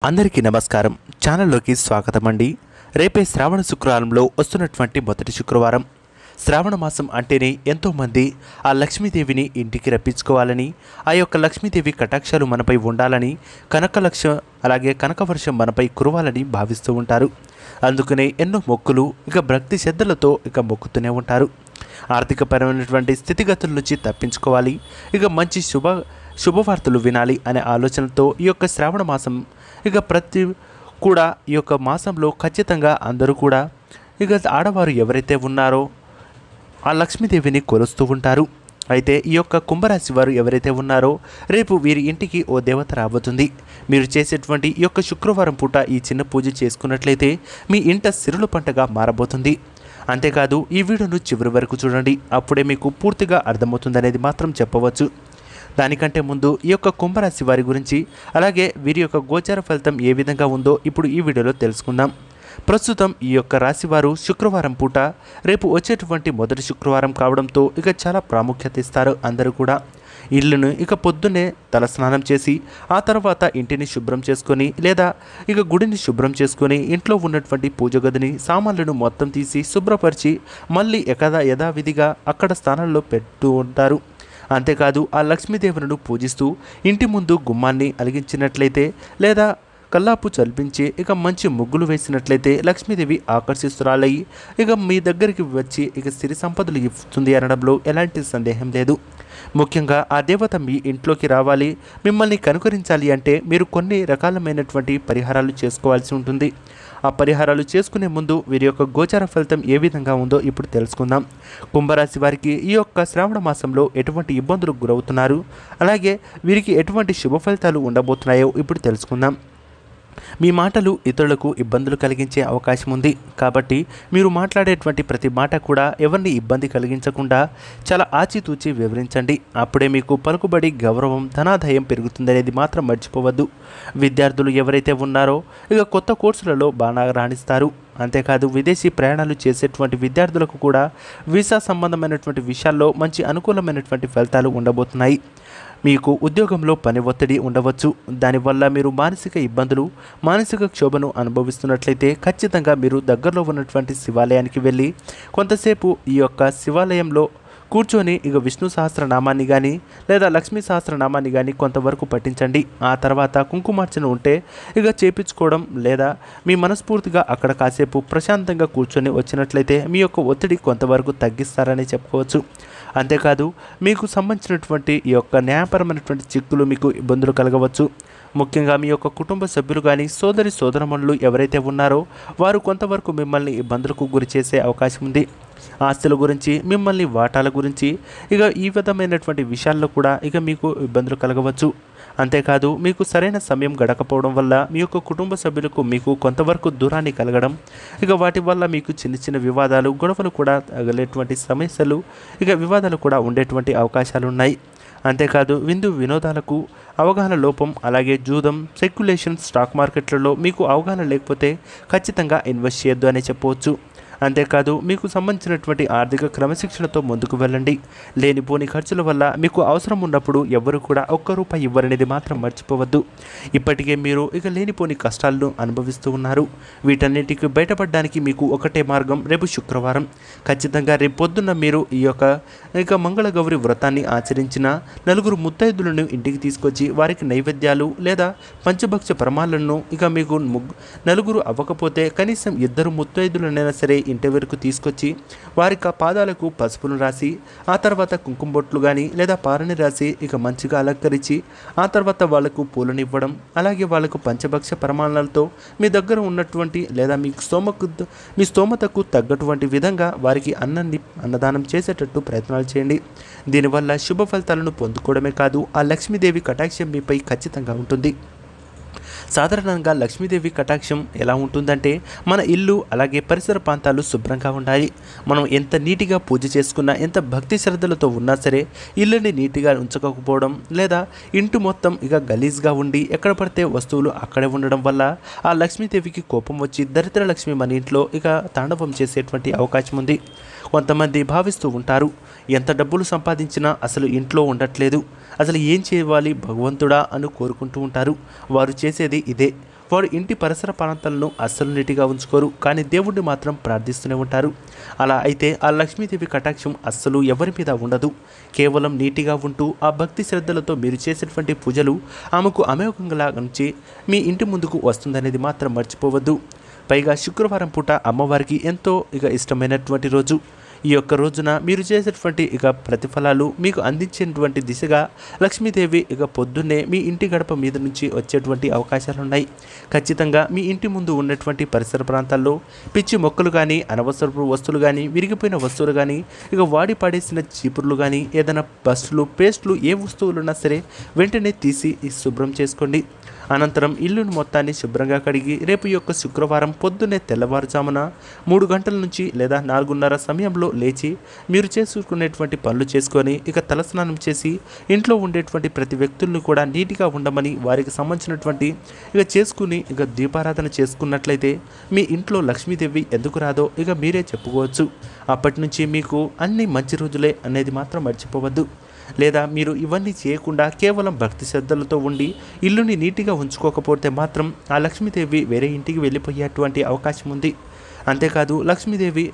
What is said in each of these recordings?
అందరికీ నమస్కారం. ఛానల్లోకి స్వాగతం అండి. రేపే శ్రావణ శుక్రవారంలో వస్తున్నటువంటి మొదటి శుక్రవారం. శ్రావణ మాసం అంటేనే ఎంతోమంది ఆ లక్ష్మీదేవిని ఇంటికి రప్పించుకోవాలని, ఆ యొక్క లక్ష్మీదేవి కటాక్షాలు మనపై ఉండాలని, అలాగే కనకవర్షం మనపై కురవాలని భావిస్తూ ఉంటారు. అందుకనే ఎన్నో మొక్కులు భక్తి శ్రద్ధలతో మొక్కుతూనే ఉంటారు. ఆర్థికపరమైనటువంటి స్థితిగతుల నుంచి తప్పించుకోవాలి, మంచి శుభవార్తలు వినాలి అనే ఆలోచనతో ఈ యొక్క శ్రావణ మాసం ప్రతి కూడా ఈ యొక్క మాసంలో ఖచ్చితంగా అందరూ కూడా ఆడవారు ఎవరైతే ఉన్నారో ఆ లక్ష్మీదేవిని కొలుస్తూ ఉంటారు. అయితే ఈ యొక్క కుంభరాశి వారు ఎవరైతే ఉన్నారో రేపు వీరి ఇంటికి ఓ దేవత రాబోతుంది. మీరు చేసేటువంటి ఈ యొక్క శుక్రవారం పూట ఈ చిన్న పూజ చేసుకున్నట్లయితే మీ ఇంట సిరుల పంటగా మారబోతుంది. అంతేకాదు ఈ వీడియోను చివరి వరకు చూడండి, అప్పుడే మీకు పూర్తిగా అర్థమవుతుందనేది మాత్రం చెప్పవచ్చు. దానికంటే ముందు ఈ యొక్క కుంభరాశి వారి గురించి, అలాగే వీరి యొక్క గోచార ఫలితం ఏ విధంగా ఉందో ఇప్పుడు ఈ వీడియోలో తెలుసుకుందాం. ప్రస్తుతం ఈ యొక్క రాశివారు శుక్రవారం పూట రేపు వచ్చేటువంటి మొదటి శుక్రవారం కావడంతో చాలా ప్రాముఖ్యత ఇస్తారు అందరూ కూడా. ఇల్లును పొద్దున్నే తలస్నానం చేసి ఆ తర్వాత ఇంటిని శుభ్రం చేసుకొని లేదా గుడిని శుభ్రం చేసుకొని ఇంట్లో ఉన్నటువంటి పూజ గదిని సామాన్లను మొత్తం తీసి శుభ్రపరిచి మళ్ళీ యథావిధిగా అక్కడ స్థానంలో పెట్టు ఉంటారు. అంతేకాదు ఆ లక్ష్మీదేవులను పూజిస్తూ ఇంటి ముందు గుమ్మాన్ని అలిగించినట్లయితే లేదా కల్లాపు చల్పించి మంచి ముగ్గులు వేసినట్లయితే లక్ష్మీదేవి ఆకర్షిస్తురాలయ్యి మీ దగ్గరికి వచ్చి సిరి సంపదలు ఇస్తుంది అనడంలో ఎలాంటి సందేహం లేదు. ముఖ్యంగా ఆ దేవత మీ ఇంట్లోకి రావాలి, మిమ్మల్ని కనుకరించాలి అంటే మీరు కొన్ని రకాలమైనటువంటి పరిహారాలు చేసుకోవాల్సి ఉంటుంది. ఆ పరిహారాలు చేసుకునే ముందు వీరి యొక్క గోచార ఫలితం ఏ విధంగా ఉందో ఇప్పుడు తెలుసుకుందాం. కుంభరాశి వారికి ఈ యొక్క శ్రావణ మాసంలో ఎటువంటి ఇబ్బందులకు గురవుతున్నారు, అలాగే వీరికి ఎటువంటి శుభ ఫలితాలు ఉండబోతున్నాయో ఇప్పుడు తెలుసుకుందాం. మీ మాటలు ఇతరులకు ఇబ్బందులు కలిగించే అవకాశం ఉంది, కాబట్టి మీరు మాట్లాడేటువంటి ప్రతి మాట కూడా ఎవరిని ఇబ్బంది కలిగించకుండా చాలా ఆచితూచి వివరించండి. అప్పుడే మీకు పలుకుబడి, గౌరవం, ధనాదాయం పెరుగుతుందనేది మాత్రం మర్చిపోవద్దు. విద్యార్థులు ఎవరైతే ఉన్నారో కొత్త కోర్సులలో బాగా రాణిస్తారు. అంతేకాదు విదేశీ ప్రయాణాలు చేసేటువంటి విద్యార్థులకు కూడా వీసా సంబంధమైనటువంటి విషయాల్లో మంచి అనుకూలమైనటువంటి ఫలితాలు ఉండబోతున్నాయి. మీకు ఉద్యోగంలో పని ఒత్తిడి ఉండవచ్చు. దానివల్ల మీరు మానసిక ఇబ్బందులు, మానసిక క్షోభను అనుభవిస్తున్నట్లయితే ఖచ్చితంగా మీరు దగ్గరలో ఉన్నటువంటి శివాలయానికి వెళ్ళి కొంతసేపు ఈ యొక్క శివాలయంలో కూర్చొని విష్ణు సహస్రనామాన్ని కానీ లేదా లక్ష్మీ సహస్రనామాన్ని కానీ కొంతవరకు పఠించండి. ఆ తర్వాత కుంకుమార్చన ఉంటే చేపించుకోవడం లేదా మీ మనస్ఫూర్తిగా అక్కడ కాసేపు ప్రశాంతంగా కూర్చొని వచ్చినట్లయితే మీ యొక్క ఒత్తిడి కొంతవరకు తగ్గిస్తారని చెప్పుకోవచ్చు. అంతేకాదు మీకు సంబంధించినటువంటి ఈ యొక్క న్యాయపరమైనటువంటి చిక్కులు మీకు ఇబ్బందులు కలగవచ్చు. ముఖ్యంగా మీ యొక్క కుటుంబ సభ్యులు కానీ సోదరమణులు ఎవరైతే ఉన్నారో వారు కొంతవరకు మిమ్మల్ని ఇబ్బందులకు గురి చేసే అవకాశం ఉంది. ఆస్తుల గురించి, మిమ్మల్ని వాటాల గురించి ఈ విధమైనటువంటి విషయాల్లో కూడా మీకు ఇబ్బందులు కలగవచ్చు. అంతేకాదు మీకు సరైన సమయం గడకపోవడం వల్ల మీ యొక్క కుటుంబ సభ్యులకు మీకు కొంతవరకు దూరాన్ని కలగడం, వాటి వల్ల మీకు చిన్న చిన్న వివాదాలు, గొడవలు కూడా తగిలేటువంటి సమస్యలు, వివాదాలు కూడా ఉండేటువంటి అవకాశాలు ఉన్నాయి. అంతేకాదు విందు వినోదాలకు అవగాహన లోపం, అలాగే జూదం, స్పెక్యులేషన్, స్టాక్ మార్కెట్లలో మీకు అవగాహన లేకపోతే ఖచ్చితంగా ఇన్వెస్ట్ చేయొద్దు అని చెప్పవచ్చు. అంతేకాదు మీకు సంబంధించినటువంటి ఆర్థిక క్రమశిక్షణతో ముందుకు వెళ్ళండి. లేనిపోని ఖర్చుల వల్ల మీకు అవసరం ఉన్నప్పుడు ఎవ్వరు కూడా ఒక్క రూపాయి ఇవ్వరనేది మాత్రం మర్చిపోవద్దు. ఇప్పటికే మీరు లేనిపోని కష్టాలను అనుభవిస్తూ ఉన్నారు. వీటన్నిటికీ బయటపడడానికి మీకు ఒకటే మార్గం, రేపు శుక్రవారం. ఖచ్చితంగా రేపు పొద్దున్న మీరు ఈ యొక్క మంగళగౌరి వ్రతాన్ని ఆచరించిన నలుగురు ముత్తైదులను ఇంటికి తీసుకొచ్చి వారికి నైవేద్యాలు లేదా పంచభక్ష ప్రమాణాలను మీకు నలుగురు అవ్వకపోతే కనీసం 2 ముత్తైదులనైనా సరే ఇంటి వరకు తీసుకొచ్చి వారికి పాదాలకు పసుపును రాసి ఆ తర్వాత కుంకుమ బొట్లు కానీ లేదా పారని రాసి మంచిగా అలంకరించి ఆ తర్వాత వాళ్లకు పూలను ఇవ్వడం, అలాగే వాళ్లకు పంచభక్ష ప్రమాణాలతో మీ దగ్గర ఉన్నటువంటి లేదా మీ స్తోమతకు తగ్గటువంటి విధంగా వారికి అన్నదానం చేసేటట్టు ప్రయత్నాలు చేయండి. దీనివల్ల శుభ ఫలితాలను పొందుకోవడమే కాదు ఆ లక్ష్మీదేవి కటాక్షం మీపై ఖచ్చితంగా ఉంటుంది. సాధారణంగా లక్ష్మీదేవి కటాక్షం ఎలా ఉంటుందంటే మన ఇల్లు అలాగే పరిసర ప్రాంతాలు శుభ్రంగా ఉండాలి. మనం ఎంత నీటిగా పూజ చేసుకున్నా, ఎంత భక్తి శ్రద్ధలతో ఉన్నా సరే ఇల్లుని నీట్గా ఉంచకపోవడం లేదా ఇంటి మొత్తం గలీజ్గా ఉండి ఎక్కడ పడితే వస్తువులు అక్కడే ఉండడం వల్ల ఆ లక్ష్మీదేవికి కోపం వచ్చి దరిద్ర లక్ష్మి మన ఇంట్లో తాండవం చేసేటువంటి అవకాశం ఉంది. కొంతమంది భావిస్తూ ఉంటారు, ఎంత డబ్బులు సంపాదించినా అసలు ఇంట్లో ఉండట్లేదు, అసలు ఏం చేయాలి భగవంతుడా అని కోరుకుంటూ ఉంటారు. వారు చేసేది ఇదే. వారు ఇంటి పరిసర ప్రాంతాలను అస్సలు నీటిగా ఉంచుకోరు, కానీ దేవుణ్ణి మాత్రం ప్రార్థిస్తూనే ఉంటారు. అలా అయితే ఆ లక్ష్మీదేవి కటాక్షం అస్సలు ఎవరి మీద ఉండదు. కేవలం నీటిగా ఉంటూ ఆ భక్తి శ్రద్ధలతో మీరు చేసేటువంటి పూజలు ఆమెకు అమోఘంగా నుంచి మీ ఇంటి ముందుకు వస్తుందనేది మాత్రం మర్చిపోవద్దు. పైగా శుక్రవారం పూట అమ్మవారికి ఎంతో ఇష్టమైనటువంటి రోజు. ఈ యొక్క రోజున మీరు చేసేటువంటి ప్రతిఫలాలు మీకు అందించేటువంటి దిశగా లక్ష్మీదేవి పొద్దున్నే మీ ఇంటి గడప మీద నుంచి వచ్చేటువంటి అవకాశాలు ఉన్నాయి. ఖచ్చితంగా మీ ఇంటి ముందు ఉన్నటువంటి పరిసర ప్రాంతాల్లో పిచ్చి మొక్కలు కానీ, అనవసరపు వస్తువులు కానీ, విరిగిపోయిన వస్తువులు కానీ, వాడి పడేసిన చీపుర్లు కానీ, ఏదైనా బస్సులు, పేస్టులు, ఏ వస్తువులున్నా సరే వెంటనే తీసి శుభ్రం చేసుకోండి. అనంతరం ఇల్లును మొత్తాన్ని శుభ్రంగా కడిగి రేపు యొక్క శుక్రవారం పొద్దున్నే తెల్లవారుజామున 3 గంటల నుంచి లేదా 4:30 సమయంలో లేచి మీరు చేసుకునేటువంటి పనులు చేసుకొని తలస్నానం చేసి ఇంట్లో ఉండేటువంటి ప్రతి వ్యక్తులను కూడా నీట్గా ఉండమని వారికి సంబంధించినటువంటి చేసుకుని దీపారాధన చేసుకున్నట్లయితే మీ ఇంట్లో లక్ష్మీదేవి ఎందుకు రాదో మీరే చెప్పుకోవచ్చు. అప్పటి నుంచి మీకు అన్ని మంచి రోజులే అనేది మాత్రం మర్చిపోవద్దు. లేదా మీరు ఇవన్నీ చేయకుండా కేవలం భక్తి శ్రద్ధలతో ఉండి ఇల్లుని నీట్గా ఉంచుకోకపోతే మాత్రం ఆ లక్ష్మీదేవి వేరే ఇంటికి వెళ్ళిపోయేటువంటి అవకాశం ఉంది. అంతేకాదు లక్ష్మీదేవి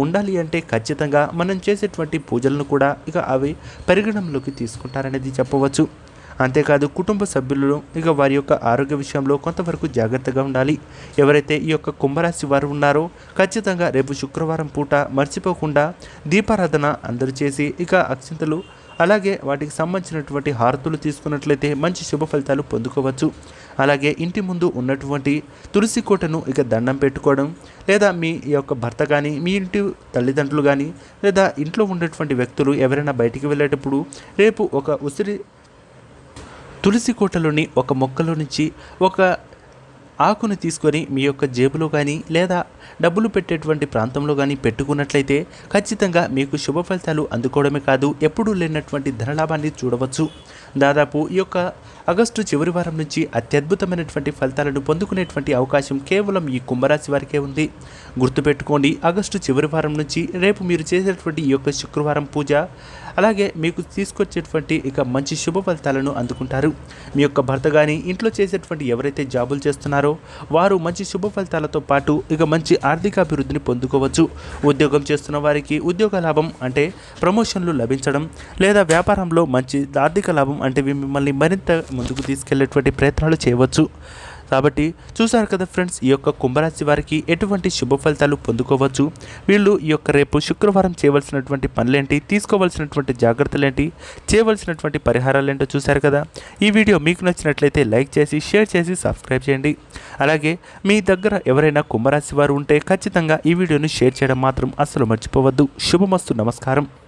ఉండాలి అంటే ఖచ్చితంగా మనం చేసేటువంటి పూజలను కూడా అవి పరిగణనలోకి తీసుకుంటారనేది చెప్పవచ్చు. అంతేకాదు కుటుంబ సభ్యులు వారి యొక్క ఆరోగ్య విషయంలో కొంతవరకు జాగ్రత్తగా ఉండాలి. ఎవరైతే ఈ యొక్క కుంభరాశి వారు ఉన్నారో ఖచ్చితంగా రేపు శుక్రవారం పూట మర్చిపోకుండా దీపారాధన అందరూ చేసి అక్షింతలు అలాగే వాటికి సంబంధించినటువంటి హారతులు తీసుకున్నట్లయితే మంచి శుభ ఫలితాలు పొందుకోవచ్చు. అలాగే ఇంటి ముందు ఉన్నటువంటి తులసి కోటను దండం పెట్టుకోవడం, లేదా మీ యొక్క భర్త కానీ, మీ ఇంటి తల్లిదండ్రులు కానీ, లేదా ఇంట్లో ఉన్నటువంటి వ్యక్తులు ఎవరైనా బయటికి వెళ్ళేటప్పుడు రేపు ఒక ఉసిరి తులసి కోటలోని ఒక మొక్కలో నుంచి ఒక ఆకుని తీసుకొని మీ యొక్క జేబులో కానీ లేదా డబ్బులు పెట్టేటువంటి ప్రాంతంలో కానీ పెట్టుకున్నట్లయితే ఖచ్చితంగా మీకు శుభ ఫలితాలు అందుకోవడమే కాదు, ఎప్పుడూ లేనటువంటి ధనలాభాన్ని చూడవచ్చు. దాదాపు ఈ యొక్క ఆగస్టు చివరి వారం నుంచి అత్యద్భుతమైనటువంటి ఫలితాలను పొందుకునేటువంటి అవకాశం కేవలం ఈ కుంభరాశి వారికే ఉంది. గుర్తుపెట్టుకోండి, ఆగస్టు చివరి వారం నుంచి రేపు మీరు చేసేటువంటి ఈ యొక్క శుక్రవారం పూజ అలాగే మీకు తీసుకొచ్చేటువంటి మంచి శుభ ఫలితాలను అందుకుంటారు. మీ యొక్క భర్త కానీ ఇంట్లో చేసేటువంటి ఎవరైతే జాబులు చేస్తున్నారో వారు మంచి శుభ ఫలితాలతో పాటు మంచి ఆర్థిక అభివృద్ధిని పొందుకోవచ్చు. ఉద్యోగం చేస్తున్న వారికి ఉద్యోగ లాభం అంటే ప్రమోషన్లు లభించడం, లేదా వ్యాపారంలో మంచి ఆర్థిక లాభం అంటే మిమ్మల్ని మరింత ముందుకు తీసుకెళ్లేటువంటి ప్రయత్నాలు చేయవచ్చు. కాబట్టి చూసారు కదా ఫ్రెండ్స్, ఈ యొక్క కుంభరాశి వారికి ఎటువంటి శుభ ఫలితాలు పొందుకోవచ్చు, వీళ్ళు ఈ యొక్క రేపు శుక్రవారం చేయవలసినటువంటి పనులేంటి, తీసుకోవాల్సినటువంటి జాగ్రత్తలేంటి, చేయవలసినటువంటి పరిహారాలు ఏంటో చూశారు కదా. ఈ వీడియో మీకు నచ్చినట్లయితే లైక్ చేసి, షేర్ చేసి, సబ్స్క్రైబ్ చేయండి. అలాగే మీ దగ్గర ఎవరైనా కుంభరాశి వారు ఉంటే ఖచ్చితంగా ఈ వీడియోని షేర్ చేయడం మాత్రం అస్సలు మర్చిపోవద్దు. శుభమస్తు. నమస్కారం.